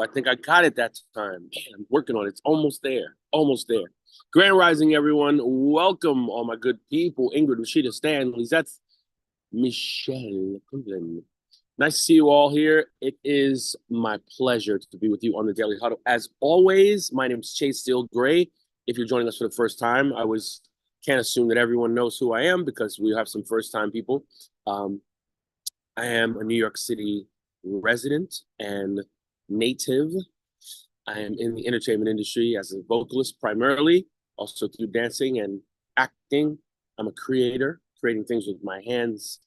I think I got it that time. Man, I'm working on it. It's almost there. Almost there. Grand Rising, everyone. Welcome, all my good people. Ingrid, Rashida, Stanley. That's Michelle. Nice to see you all here. It is my pleasure to be with you on the Daily Huddle. As always, my name is Steele Greye. If you're joining us for the first time, can't assume that everyone knows who I am because we have some first-time people. I am a New York City resident and native. I am in the entertainment industry as a vocalist primarily, also through dancing and acting. I'm a creator, creating things with my hands.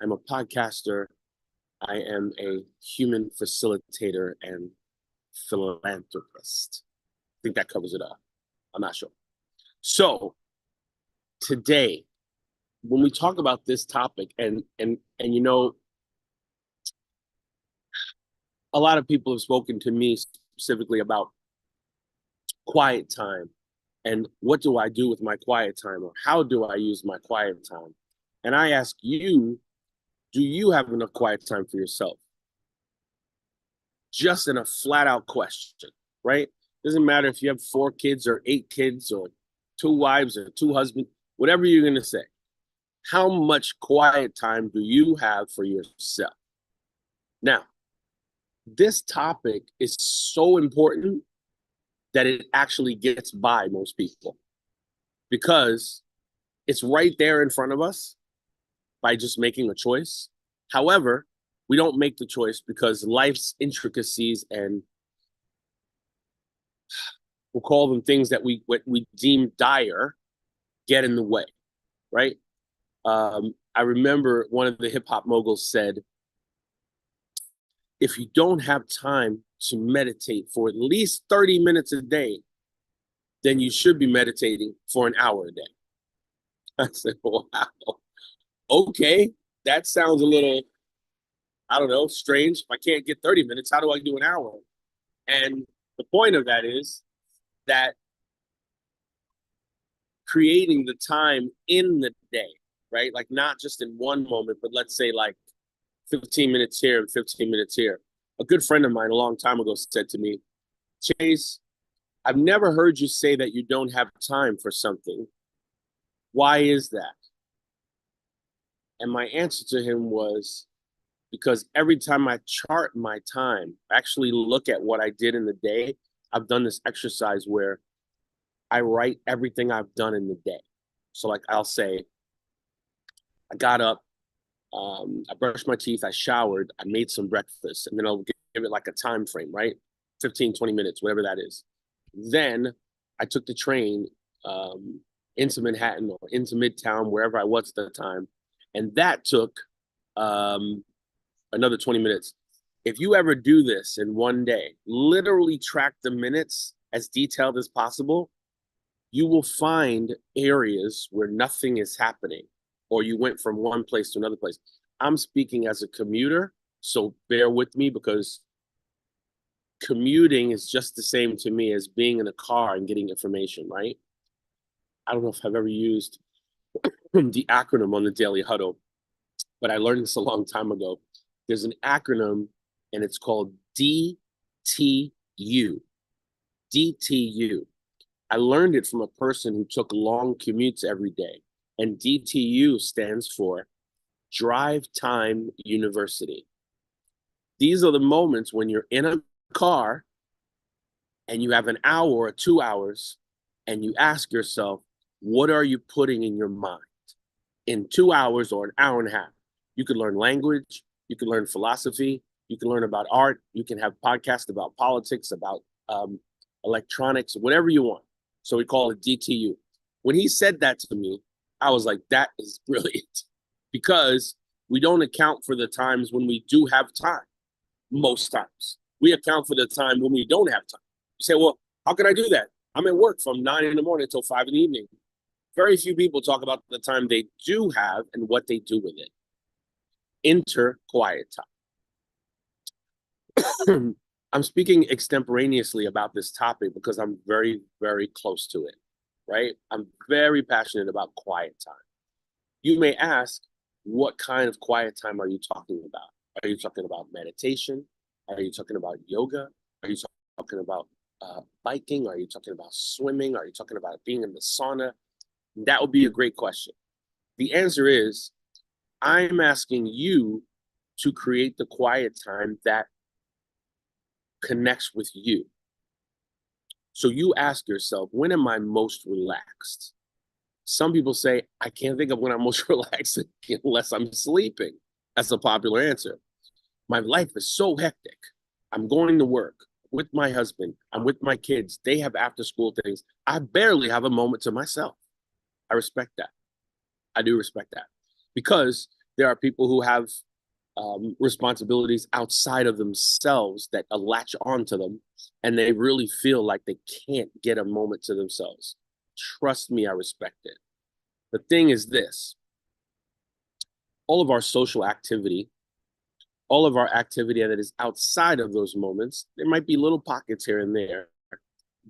I'm a podcaster. I am a human facilitator and philanthropist. I think that covers it all. I'm not sure. So today, when we talk about this topic, and you know, a lot of people have spoken to me specifically about quiet time and what do I do with my quiet time, or how do I use my quiet time? And I ask you, do you have enough quiet time for yourself? Just in a flat out question, right? Doesn't matter if you have 4 kids or 8 kids or 2 wives or 2 husbands, whatever you're going to say. How much quiet time do you have for yourself? Now, this topic is so important that it actually gets by most people because it's right there in front of us by just making a choice. However, we don't make the choice because life's intricacies and we'll call them things that we deem dire get in the way, right? I remember one of the hip hop moguls said, if you don't have time to meditate for at least 30 minutes a day, then you should be meditating for an hour a day. I said, wow, okay, that sounds a little, I don't know, strange. If I can't get 30 minutes, how do I do an hour? And the point of that is that creating the time in the day, right? Like not just in one moment, but let's say like 15 minutes here and 15 minutes here. A good friend of mine a long time ago said to me, Chase, I've never heard you say that you don't have time for something. Why is that? And my answer to him was, because every time I chart my time, actually look at what I did in the day, I've done this exercise where I write everything I've done in the day. So like I'll say, I got up, I brushed my teeth, I showered, I made some breakfast, and then I'll give it like a time frame, right? 15, 20 minutes, whatever that is. Then I took the train into Manhattan or into Midtown, wherever I was at the time. And that took another 20 minutes. If you ever do this in one day, literally track the minutes as detailed as possible, you will find areas where nothing is happening, or you went from one place to another place. I'm speaking as a commuter, so bear with me because commuting is just the same to me as being in a car and getting information, right? I don't know if I've ever used the acronym on the Daily Huddle, but I learned this a long time ago. There's an acronym and it's called DTU. DTU. I learned it from a person who took long commutes every day. And DTU stands for Drive Time University. These are the moments when you're in a car and you have an hour or 2 hours and you ask yourself, what are you putting in your mind? In 2 hours or an hour and a half, you could learn language, you can learn philosophy, you can learn about art, you can have podcasts about politics, about electronics, whatever you want. So we call it DTU. When he said that to me, I was like, that is brilliant, because we don't account for the times when we do have time. Most times we account for the time when we don't have time. You say, well, how can I do that? I'm at work from 9 in the morning until 5 in the evening. Very few people talk about the time they do have and what they do with it. Enter quiet time. I'm speaking extemporaneously about this topic because I'm very, very close to it, right? I'm very passionate about quiet time. You may ask, what kind of quiet time are you talking about? Are you talking about meditation? Are you talking about yoga? you talking about biking? Are you talking about swimming? Are you talking about being in the sauna? That would be a great question. The answer is, I'm asking you to create the quiet time that connects with you. So you ask yourself, when am I most relaxed? Some people say, I can't think of when I'm most relaxed unless I'm sleeping. That's a popular answer. My life is so hectic. I'm going to work with my husband. I'm with my kids. They have after school things. I barely have a moment to myself. I respect that. I do respect that, because there are people who have responsibilities outside of themselves that latch onto them, and they really feel like they can't get a moment to themselves. Trust me, I respect it. The thing is this: all of our social activity, all of our activity that is outside of those moments, there might be little pockets here and there.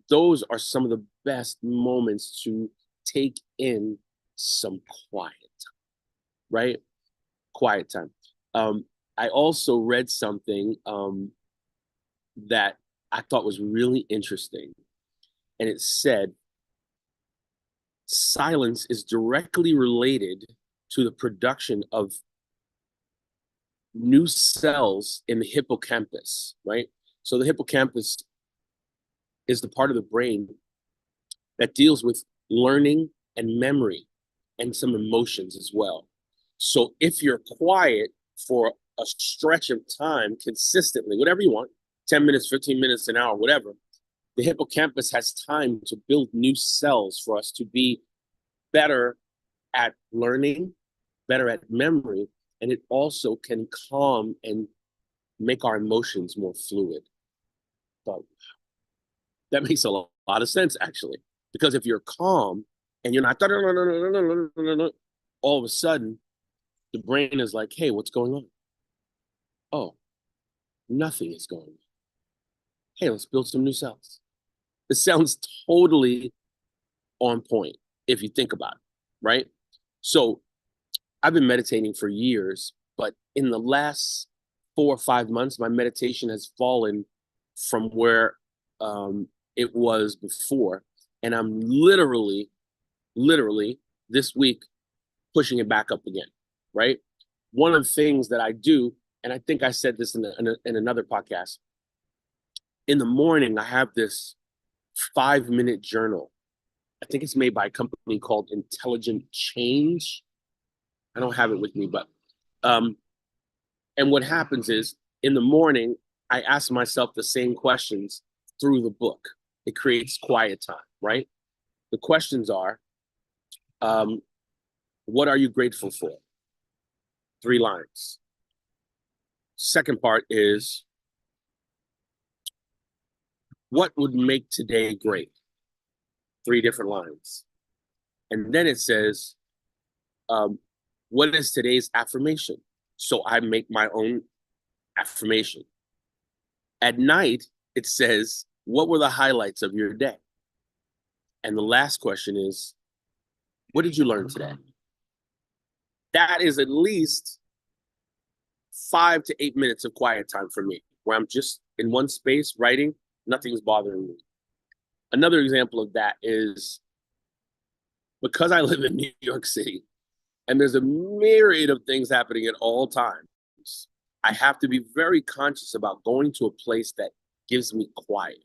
Those are some of the best moments to take in some quiet time, right? Quiet time. I also read something that I thought was really interesting. And it said, silence is directly related to the production of new cells in the hippocampus, right? So the hippocampus is the part of the brain that deals with learning and memory and some emotions as well. So if you're quiet for a stretch of time consistently, whatever you want, 10 minutes, 15 minutes, an hour, whatever, the hippocampus has time to build new cells for us to be better at learning, better at memory, and it also can calm and make our emotions more fluid. But that makes a lot of sense, actually, because if you're calm and you're not, all of a sudden, the brain is like, hey, what's going on? Oh, nothing is going on. Hey, let's build some new cells. It sounds totally on point if you think about it, right? So I've been meditating for years, but in the last 4 or 5 months, my meditation has fallen from where it was before. And I'm literally this week pushing it back up again, right? One of the things that I do, and I think I said this in another podcast, in the morning, I have this 5-minute journal. I think it's made by a company called Intelligent Change. I don't have it with me, but and what happens is, in the morning, I ask myself the same questions through the book. It creates quiet time, right? The questions are, what are you grateful for? 3 lines. Second part is, what would make today great? 3 different lines. And then it says, what is today's affirmation? So I make my own affirmation. At night, it says, what were the highlights of your day? And the last question is, what did you learn today? That is at least 5 to 8 minutes of quiet time for me, where I'm just in one space writing, nothing's bothering me. Another example of that is, because I live in New York City, and there's a myriad of things happening at all times, I have to be very conscious about going to a place that gives me quiet.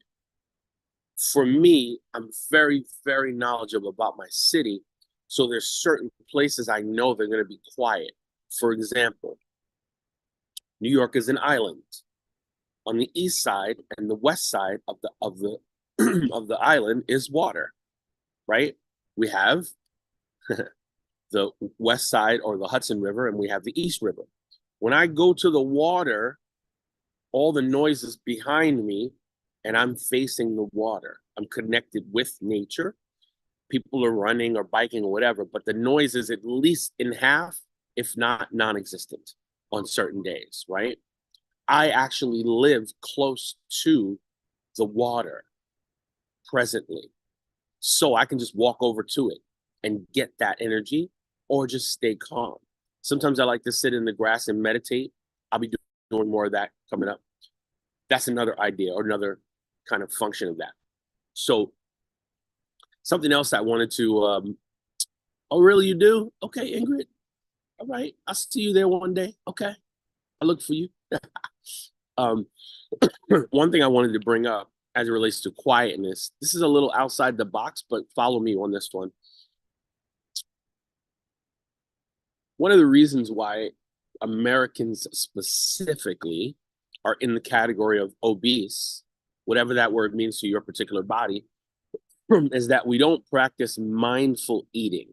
For me, I'm very, very knowledgeable about my city. So there's certain places I know they're going to be quiet. For example, New York is an island. On the east side and the west side of the of the island is water, right? We have the west side, or the Hudson River, and we have the East River. When I go to the water, all the noise is behind me and I'm facing the water. I'm connected with nature. People are running or biking or whatever, but the noise is at least in half, if not non-existent on certain days, right? I actually live close to the water presently, so I can just walk over to it and get that energy, or just stay calm. Sometimes I like to sit in the grass and meditate. I'll be doing more of that coming up. That's another idea, or another kind of function of that. So something else I wanted to, oh, really, you do? Okay, Ingrid. All right, I'll see you there one day. Okay, I look for you. um, one thing I wanted to bring up as it relates to quietness, this is a little outside the box, but follow me on this one. One of the reasons why Americans specifically are in the category of obese, whatever that word means to your particular body, is that we don't practice mindful eating,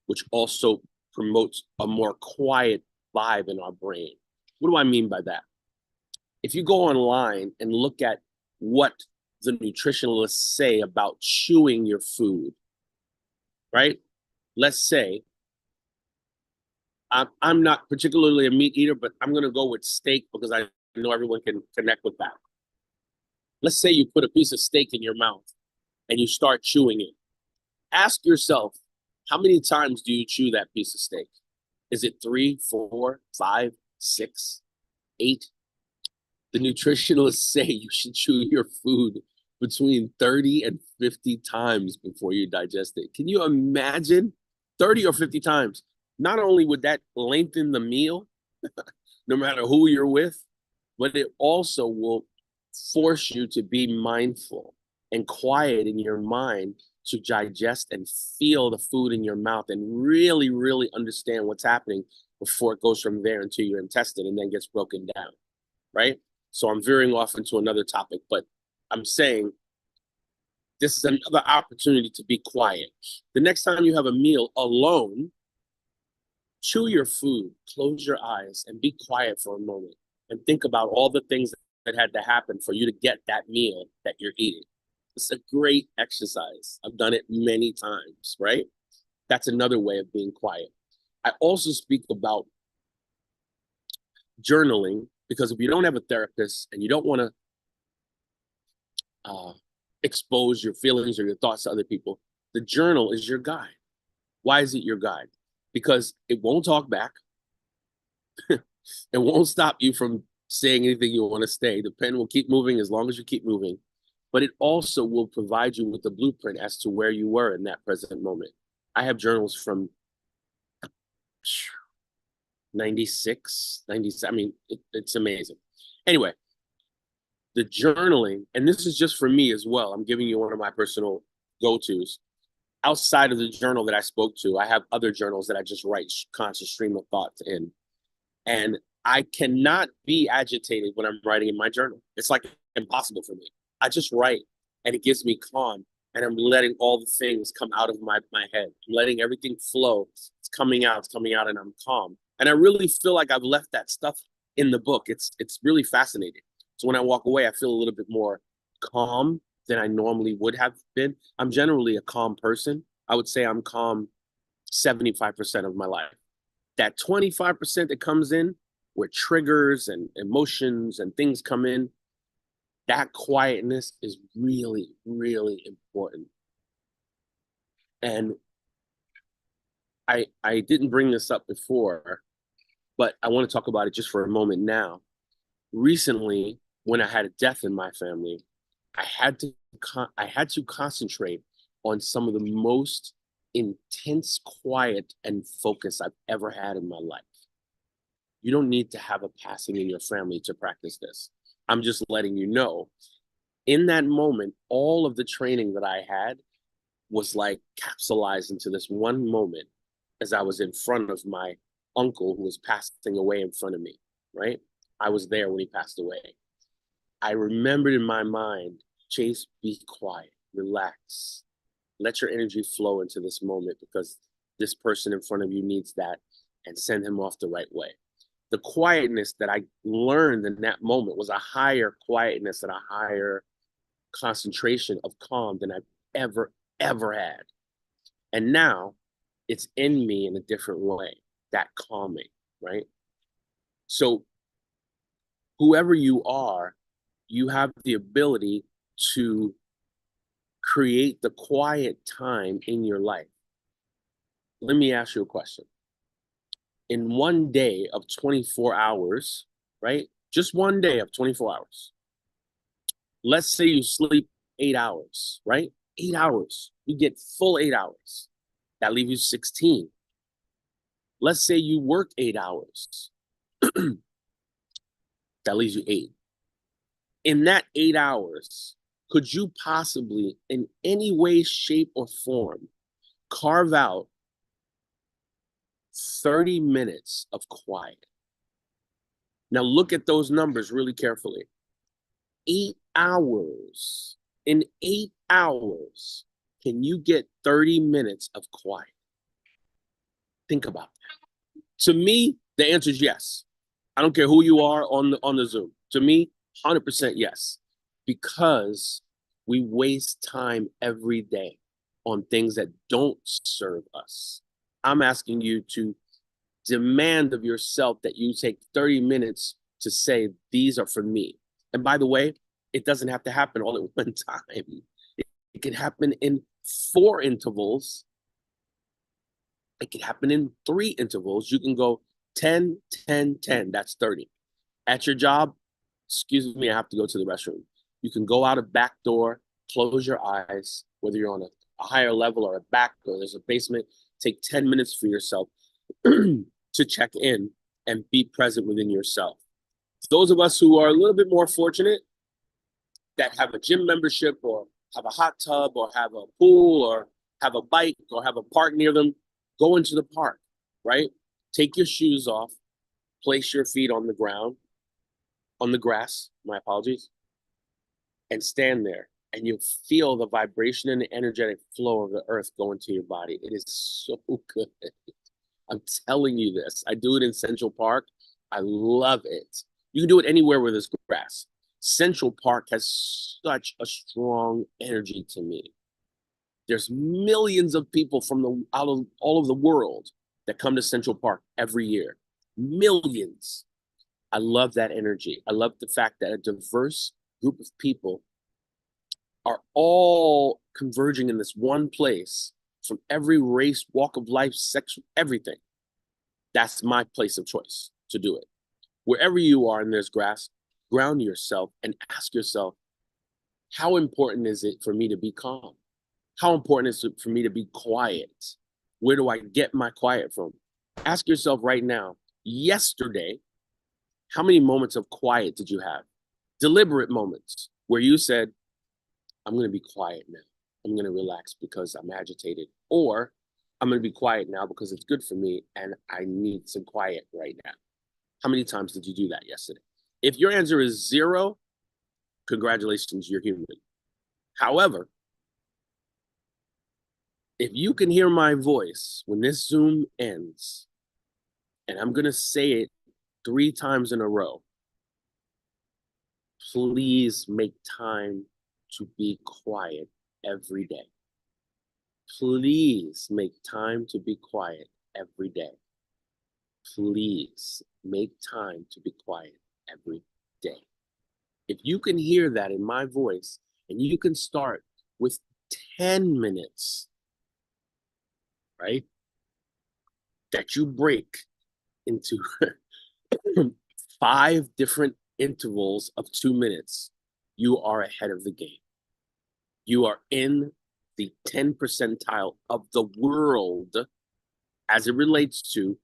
which also promotes a more quiet vibe in our brain. What do I mean by that? If you go online and look at what the nutritionalists say about chewing your food, right? Let's say I'm not particularly a meat eater, but I'm going to go with steak because I know everyone can connect with that. Let's say you put a piece of steak in your mouth and you start chewing it. Ask yourself, how many times do you chew that piece of steak? Is it 3, 4, 5, 6, 8? The nutritionalists say you should chew your food between 30 and 50 times before you digest it. Can you imagine 30 or 50 times? Not only would that lengthen the meal, no matter who you're with, but it also will force you to be mindful and quiet in your mind to digest and feel the food in your mouth and really, really understand what's happening before it goes from there into your intestine and then gets broken down, right? So I'm veering off into another topic, but I'm saying this is another opportunity to be quiet. The next time you have a meal alone, chew your food, close your eyes, and be quiet for a moment and think about all the things that had to happen for you to get that meal that you're eating. It's a great exercise. I've done it many times, right? That's another way of being quiet. I also speak about journaling because if you don't have a therapist and you don't want to expose your feelings or your thoughts to other people, the journal is your guide. Why is it your guide? Because it won't talk back. It won't stop you from saying anything you want to say. The pen will keep moving as long as you keep moving. But it also will provide you with a blueprint as to where you were in that present moment. I have journals from 96, 97. I mean, it's amazing. Anyway, the journaling, and this is just for me as well. I'm giving you one of my personal go-tos. Outside of the journal that I spoke to, I have other journals that I just write conscious stream of thoughts in. And I cannot be agitated when I'm writing in my journal. It's like impossible for me. I just write and it gives me calm. And I'm letting all the things come out of my head. I'm letting everything flow. It's coming out, and I'm calm. And I really feel like I've left that stuff in the book. It's really fascinating. So when I walk away, I feel a little bit more calm than I normally would have been. I'm generally a calm person. I would say I'm calm 75% of my life. That 25% that comes in, where triggers and emotions and things come in, that quietness is really, really important. And I didn't bring this up before, but I want to talk about it just for a moment now. Recently, when I had a death in my family, I had to concentrate on some of the most intense quiet and focus I've ever had in my life. You don't need to have a passing in your family to practice this. I'm just letting you know. In that moment, all of the training that I had was like capsulized into this one moment as I was in front of my uncle who was passing away in front of me, right? I was there when he passed away. I remembered in my mind, Chase, be quiet, relax, let your energy flow into this moment because this person in front of you needs that, and send him off the right way. The quietness that I learned in that moment was a higher quietness and a higher concentration of calm than I've ever had. And now it's in me in a different way, that calming, right? So whoever you are, you have the ability to create the quiet time in your life. Let me ask you a question. In one day of 24 hours, right? Just one day of 24 hours, Let's say you sleep 8 hours, right? 8 hours. You get full 8 hours. That leaves you 16. Let's say you work 8 hours. That leaves you 8. In that 8 hours, could you possibly, in any way, shape, or form, carve out 30 minutes of quiet? Now look at those numbers really carefully. 8 hours. In 8 hours, can you get 30 minutes of quiet? Think about that. To me, the answer is yes. I don't care who you are on the Zoom. To me, 100% yes. Because we waste time every day on things that don't serve us. I'm asking you to demand of yourself that you take 30 minutes to say, these are for me. And by the way, it doesn't have to happen all at one time. It can happen in 4 intervals. It can happen in 3 intervals. You can go 10, 10, 10. That's 30. At your job, excuse me, I have to go to the restroom. You can go out a back door, close your eyes, whether you're on a higher level or a back or there's a basement, take 10 minutes for yourself to check in and be present within yourself. Those of us who are a little bit more fortunate that have a gym membership or have a hot tub or have a pool or have a bike or have a park near them, go into the park, right? Take your shoes off, place your feet on the ground, on the grass, my apologies, and stand there. And you'll feel the vibration and the energetic flow of the earth go into your body. It is so good. I'm telling you this. I do it in Central Park. I love it. You can do it anywhere where there's grass. Central Park has such a strong energy to me. There's millions of people from out of all of the world that come to Central Park every year. Millions. I love that energy. I love the fact that a diverse group of people are all converging in this one place from every race, walk of life, sex, everything. That's my place of choice to do it. Wherever you are and there's grass, ground yourself and ask yourself, how important is it for me to be calm? How important is it for me to be quiet? Where do I get my quiet from? Ask yourself right now, yesterday, how many moments of quiet did you have? Deliberate moments where you said, I'm going to be quiet now. I'm going to relax because I'm agitated. Or I'm going to be quiet now because it's good for me and I need some quiet right now. How many times did you do that yesterday? If your answer is 0, congratulations, you're human. However, if you can hear my voice when this Zoom ends, and I'm going to say it 3 times in a row, please make time to be quiet every day. Please make time to be quiet every day. Please make time to be quiet every day. If you can hear that in my voice, and you can start with 10 minutes, right, that you break into 5 different intervals of 2 minutes, you are ahead of the game. You are in the 10 percentile of the world as it relates to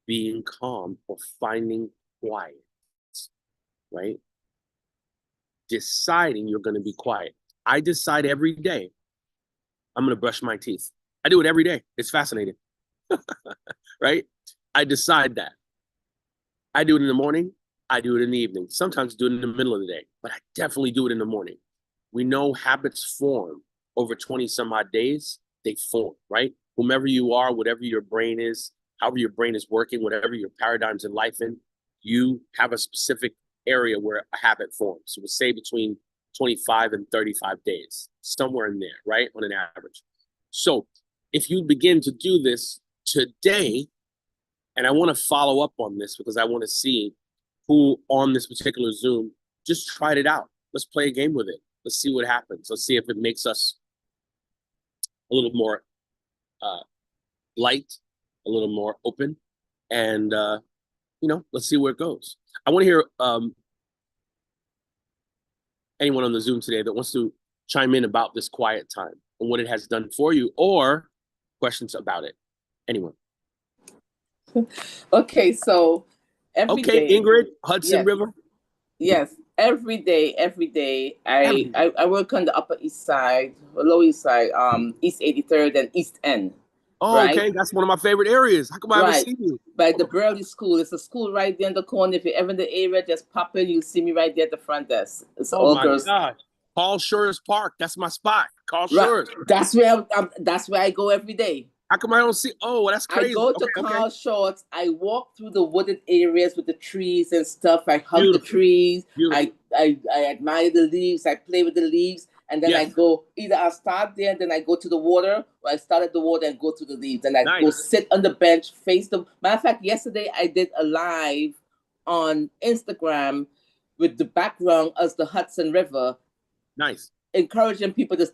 being calm or finding quiet, right? Deciding you're going to be quiet. I decide every day I'm going to brush my teeth. I do it every day. It's fascinating, right? I decide that. I do it in the morning. I do it in the evening. Sometimes I do it in the middle of the day, but I definitely do it in the morning. We know habits form over 20 some odd days. They form, right? Whomever you are, whatever your brain is, however your brain is working, whatever your paradigms in life in, you have a specific area where a habit forms. So we'll say between 25 and 35 days, somewhere in there, right? On an average. So if you begin to do this today, and I want to follow up on this because I want to see who on this particular Zoom just tried it out. Let's play a game with it. Let's see what happens. Let's see if it makes us a little more light, a little more open, and let's see where it goes. I want to hear anyone on the Zoom today that wants to chime in about this quiet time and what it has done for you, or questions about it. Anyone? Okay, so every Okay, day, Ingrid, Hudson yes, River. yes, every day, I, Every I I work on the Upper East Side, or Lower East Side, East 83rd and East End, Oh, right? okay. That's one of my favorite areas. How come I haven't Right. seen you? By the Oh, Burley School. It's a school right there in the corner. If you're ever in the area, just pop in, you'll see me right there at the front desk. It's oh all my girls. gosh. Carl Schurz Park. That's my spot. Carl Right. Schurz. That's where I go every day. How come I don't see? Oh, well, that's I crazy. go to Okay, okay. Carl Shorts. I walk through the wooded areas with the trees and stuff. I hug the Beautiful. trees. Beautiful. I admire the leaves. I play with the leaves. And then I Yes. go, either I start there, then I go to the water, or I start at the water and go to the leaves. And I go Nice. sit on the bench, face the. Matter of fact, yesterday I did a live on Instagram with the background as the Hudson River, Nice. encouraging people to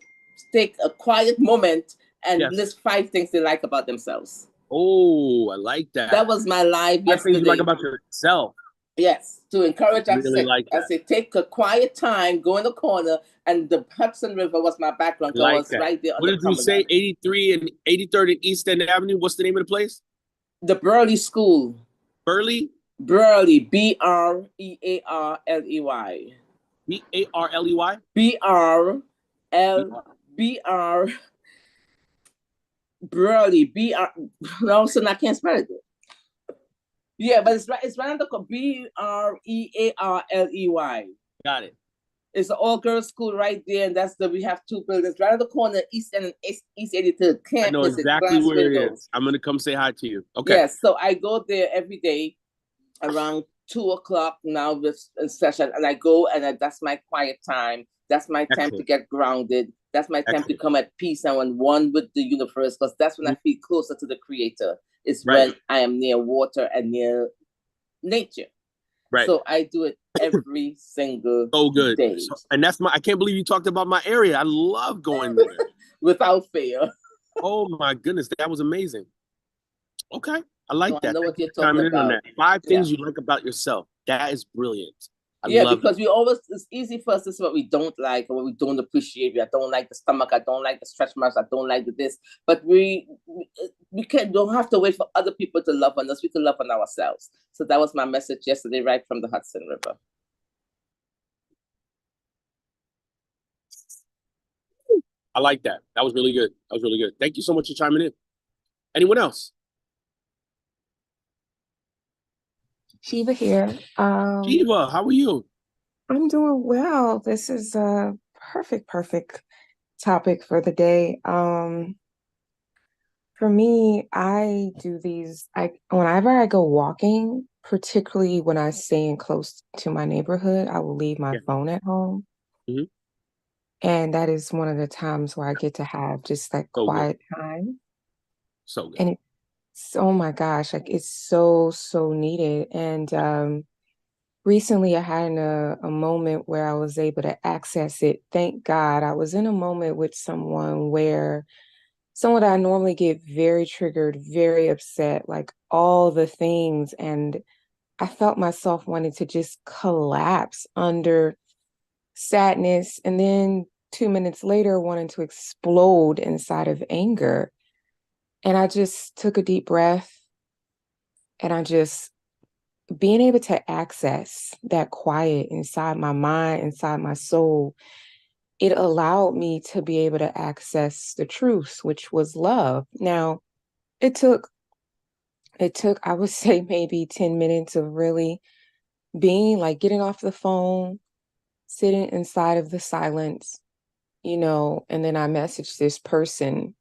take a quiet moment and Yes. list 5 things they like about themselves. Oh, I like That that. was my live Five things you like yesterday. about yourself. Yes, to I encourage. really like I that. said, take a quiet time, go in the corner, and the Hudson River was my background. I Cause I like was that. right there on What the did you say? promenade. 83 and 83rd and East End Avenue. What's the name of the place? The Burley School, Burley. Burley, Brearley, B-A-R-L-E-Y. B R B- L B R Burley, B R. No, so I can't spell it. Yeah, but it's right. It's right on the Brearley. Got it. It's an all girls school right there, and we have 2 buildings right on the corner, East End and East 83rd. I Can't know miss it. exactly Glass where it windows. is. I'm gonna come say hi to you. Okay. Yes, so I go there every day around 2 o'clock now with in session, and I go and that's my quiet time. That's my time to Excellent. get grounded. That's my time to Excellent. come at peace and when one with the universe, because that's when Mhm. I feel closer to the creator. It's Right. when I am near water and near nature. Right. So I do it every single So good. day So, and that's I can't believe you talked about my area. I love going there. without fail. Oh my goodness. That was amazing. Okay. I So like I that. know Thank what you you're for talking chiming in on about. that. Five Yeah. things you like about yourself. That is brilliant. I Yeah, love it. because it's easy for us to say what we don't like or what we don't appreciate. I don't like the stomach. I don't like the stretch marks. I don't like the this. But don't have to wait for other people to love on us. We can love on ourselves. So that was my message yesterday, right from the Hudson River. I like that. That was really good. That was really good. Thank you so much for chiming in. Anyone else? Shiva here. Shiva, how are you? I'm doing well. This is a perfect topic for the day. For me, I do these, whenever I go walking, particularly when I stay in close to my neighborhood, I will leave my Yeah. phone at home. Mhm. And that is one of the times where I get to have just that So good. quiet time. So good. And it's, oh my gosh, like it's so needed. And recently, I had a moment where I was able to access it. Thank God. I was in a moment with someone that I normally get very triggered, very upset, like all the things. And I felt myself wanting to just collapse under sadness. And then 2 minutes later, wanting to explode inside of anger. And I just took a deep breath and I just being able to access that quiet inside my mind, inside my soul, it allowed me to be able to access the truth, which was love. Now, it took, I would say maybe 10 minutes of really being like getting off the phone, sitting inside of the silence, and then I messaged this person,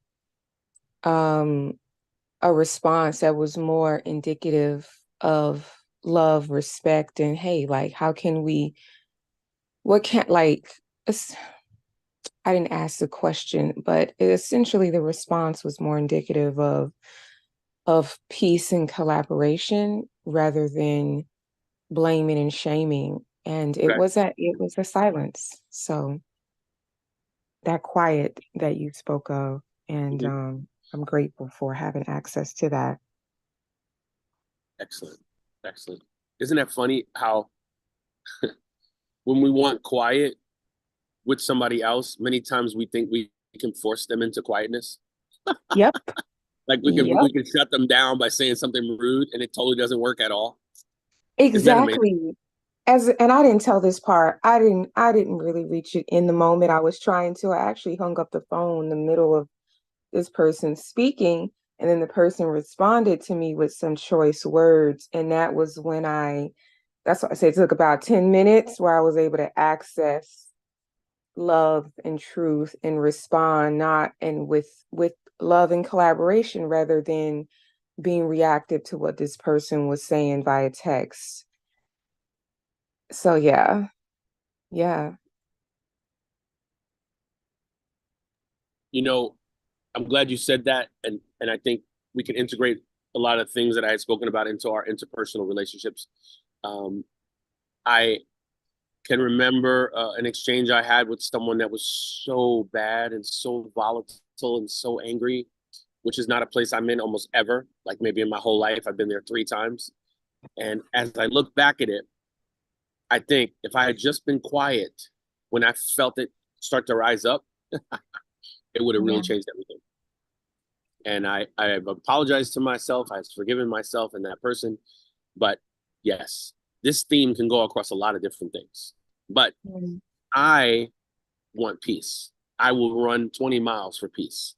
um, a response that was more indicative of love, respect, and hey, like, how can we what can't like I didn't ask the question, but essentially the response was more indicative of peace and collaboration rather than blaming and shaming. And Okay. it was a silence. So that quiet that you spoke of, and Mhm. I'm grateful for having access to that. Excellent. Excellent. Isn't that funny how when we want quiet, with somebody else, many times we think we can force them into quietness. Yep. Like we can shut them down by saying something rude, and it totally doesn't work at all. Isn't that amazing? Exactly. And I didn't tell this part. I didn't really reach it in the moment I was trying to. I actually hung up the phone in the middle of this person speaking, and then the person responded to me with some choice words. And that was when that's what I said, it took about 10 minutes where I was able to access love and truth and respond, not and with love and collaboration rather than being reactive to what this person was saying via text. So yeah. You know, I'm glad you said that, and I think we can integrate a lot of things that I had spoken about into our interpersonal relationships. I can remember an exchange I had with someone that was so bad and so volatile and so angry, which is not a place I'm in almost ever. Like maybe in my whole life, I've been there 3 times. And as I look back at it, I think if I had just been quiet when I felt it start to rise up, it would have really changed everything. And I have apologized to myself. I've forgiven myself and that person. But yes, this theme can go across a lot of different things. But I want peace. I will run 20 miles for peace.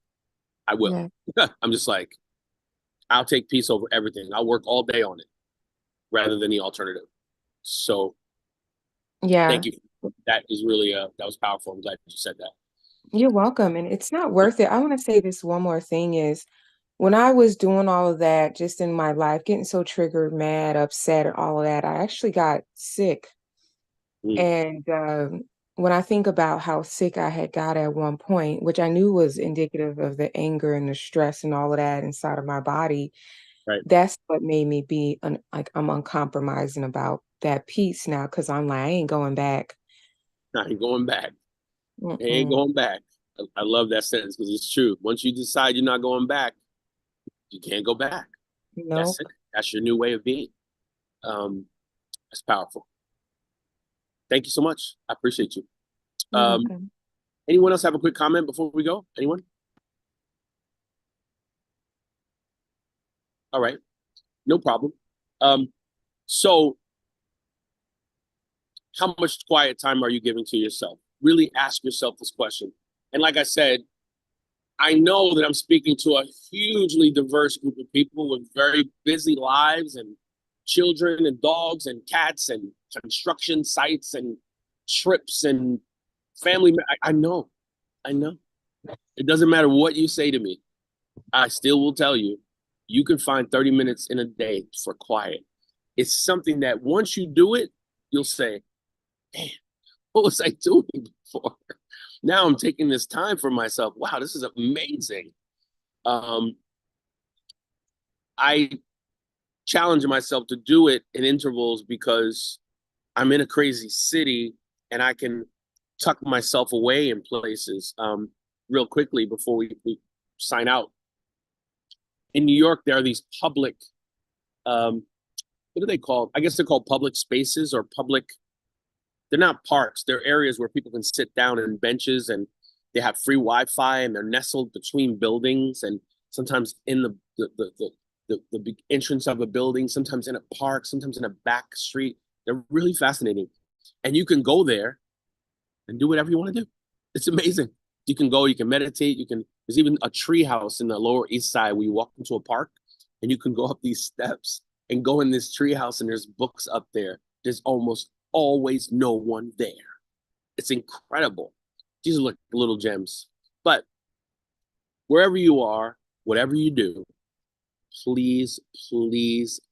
I will. I'm just like, I'll take peace over everything. I'll work all day on it rather than the alternative. So thank you. That is really, that was powerful. I'm glad you said that. You're welcome. And it's not worth it. I want to say this one more thing is when I was doing all of that just in my life, getting so triggered, mad, upset, and all of that, I actually got sick. And when I think about how sick I had got at one point, which I knew was indicative of the anger and the stress and all of that inside of my body, that's what made me be like I'm uncompromising about that peace now, because I'm like, I ain't going back. I ain't going back. I ain't going back. I love that sentence because it's true. Once you decide you're not going back, you can't go back. That's it. That's your new way of being. That's powerful. Thank you so much. I appreciate you. Anyone else have a quick comment before we go? Anyone? All right. No problem. So how much quiet time are you giving to yourself? Really ask yourself this question. And like I said, I know that I'm speaking to a hugely diverse group of people with very busy lives and children and dogs and cats and construction sites and trips and family. I know. It doesn't matter what you say to me. I still will tell you, you can find 30 minutes in a day for quiet. It's something that once you do it, you'll say, man, what was I doing before? Now I'm taking this time for myself. Wow, this is amazing. I challenge myself to do it in intervals because I'm in a crazy city and I can tuck myself away in places. Real quickly before we sign out. In New York, there are these public, what are they called? I guess they're called public spaces or public. They're not parks. They're areas where people can sit down in benches and they have free Wi-Fi and they're nestled between buildings and sometimes in the entrance of a building, sometimes in a park, sometimes in a back street. They're really fascinating. And you can go there and do whatever you want to do. It's amazing. You can go, you can meditate, there's even a tree house in the Lower East Side where you walk into a park and you can go up these steps and go in this tree house and there's books up there. There's almost always no one there. It's incredible. These are like little gems. But wherever you are, whatever you do, please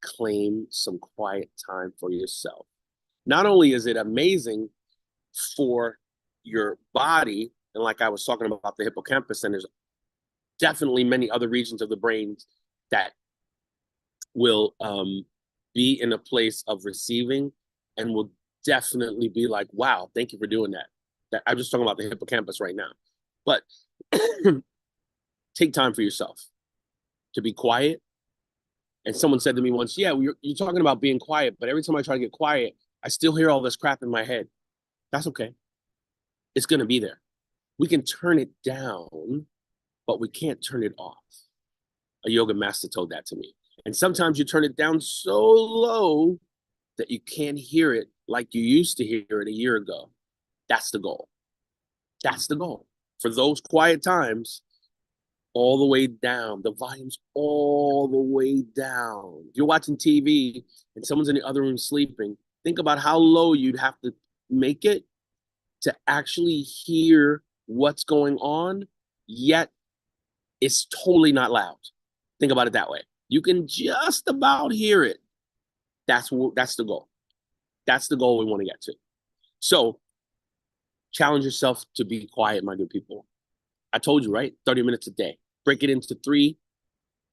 claim some quiet time for yourself. Not only is it amazing for your body, and like I was talking about the hippocampus, and there's definitely many other regions of the brain that will be in a place of receiving and will definitely be like, wow, thank you for doing that. I'm just talking about the hippocampus right now. But take time for yourself to be quiet. And someone said to me once, yeah, you're talking about being quiet, but every time I try to get quiet, I still hear all this crap in my head. That's okay. It's going to be there. We can turn it down, but we can't turn it off. A yoga master told that to me. And sometimes you turn it down so low that you can't hear it like you used to hear it a year ago. That's the goal. That's the goal. For those quiet times, all the way down. The volume's all the way down. If you're watching TV and someone's in the other room sleeping, think about how low you'd have to make it to actually hear what's going on, yet it's totally not loud. Think about it that way. You can just about hear it. That's the goal. That's the goal we want to get to. So challenge yourself to be quiet, my good people. I told you, right? 30 minutes a day. Break it into 3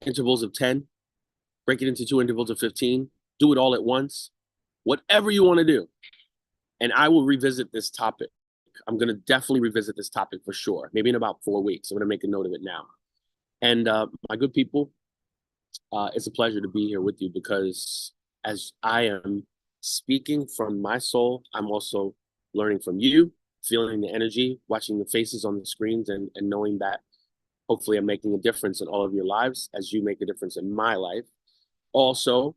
intervals of 10. Break it into 2 intervals of 15. Do it all at once. Whatever you want to do. And I will revisit this topic. I'm going to definitely revisit this topic for sure. Maybe in about 4 weeks. I'm going to make a note of it now. And my good people, it's a pleasure to be here with you, because as I am speaking from my soul, I'm also learning from you, feeling the energy, watching the faces on the screens, and knowing that hopefully I'm making a difference in all of your lives as you make a difference in my life. Also,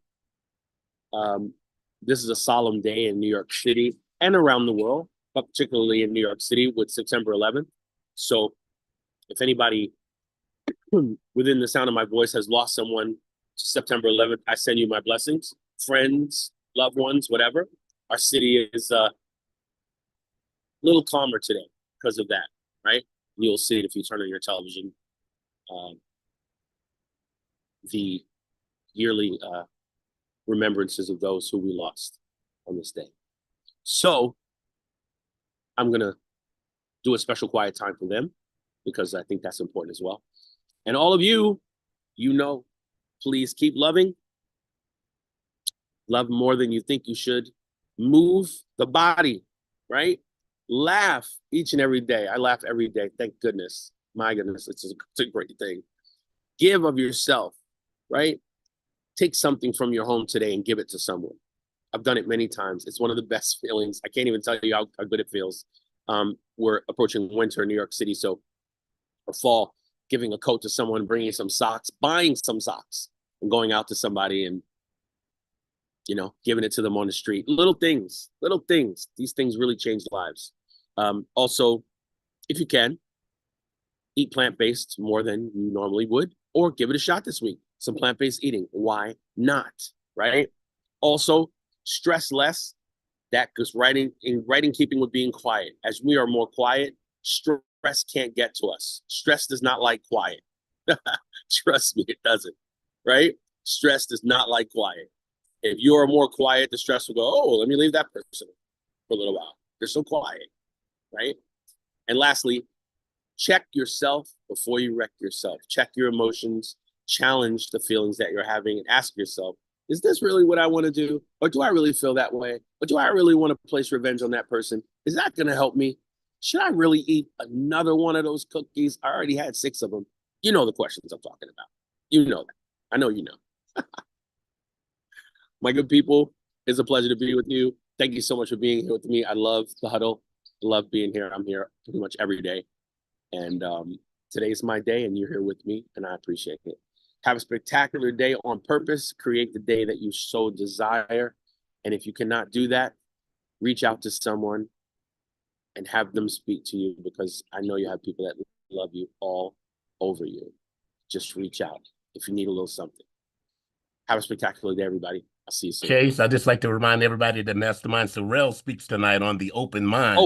this is a solemn day in New York City and around the world, but particularly in New York City with September 11th. So if anybody within the sound of my voice has lost someone September 11th, I send you my blessings, friends, loved ones, whatever. Our city is a little calmer today because of that, right? You'll see it if you turn on your television. The yearly remembrances of those who we lost on this day. So I'm going to do a special quiet time for them, because I think that's important as well. And all of you, please keep loving. Love more than you think you should. Move the body, right? Laugh each and every day. I laugh every day. Thank goodness. My goodness, it's a great thing. Give of yourself, right? Take something from your home today and give it to someone. I've done it many times. It's one of the best feelings. I can't even tell you how good it feels. We're approaching winter in New York City, so or fall, giving a coat to someone, bringing some socks, buying some socks, and going out to somebody and, giving it to them on the street. Little things. These things really change lives. Also, if you can, eat plant-based more than you normally would, or give it a shot this week. Some plant-based eating. Why not? Right? Also, stress less. That goes right in keeping with being quiet. As we are more quiet, stress can't get to us. Stress does not like quiet. Trust me, it doesn't. Right? Stress does not like quiet. If you are more quiet, the stress will go, oh, let me leave that person for a little while. They're so quiet. Right? And lastly, check yourself before you wreck yourself. Check your emotions. Challenge the feelings that you're having and ask yourself, is this really what I want to do? Or do I really feel that way? Or do I really want to place revenge on that person? Is that going to help me? Should I really eat another one of those cookies? I already had 6 of them. You know the questions I'm talking about. You know that. I know you know. My good people, it's a pleasure to be with you. Thank you so much for being here with me. I love the Huddle. I love being here. I'm here pretty much every day. And today's my day, and you're here with me, and I appreciate it. Have a spectacular day on purpose. Create the day that you so desire. And if you cannot do that, reach out to someone and have them speak to you, because I know you have people that love you all over you. Just reach out if you need a little something. Have a spectacular day, everybody. I'll see you soon. Chase, I'd just like to remind everybody that Mastermind Sorrell speaks tonight on the Open Mind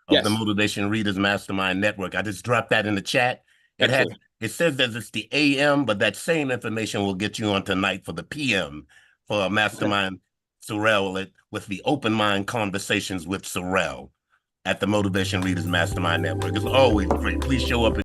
of the Motivation Readers Mastermind Network. I just dropped that in the chat. It says that it's the AM, but that same information will get you on tonight for the PM for Mastermind Sorrell with the Open Mind Conversations with Sorrell at the Motivation Readers Mastermind Network. It's always great. Please show up.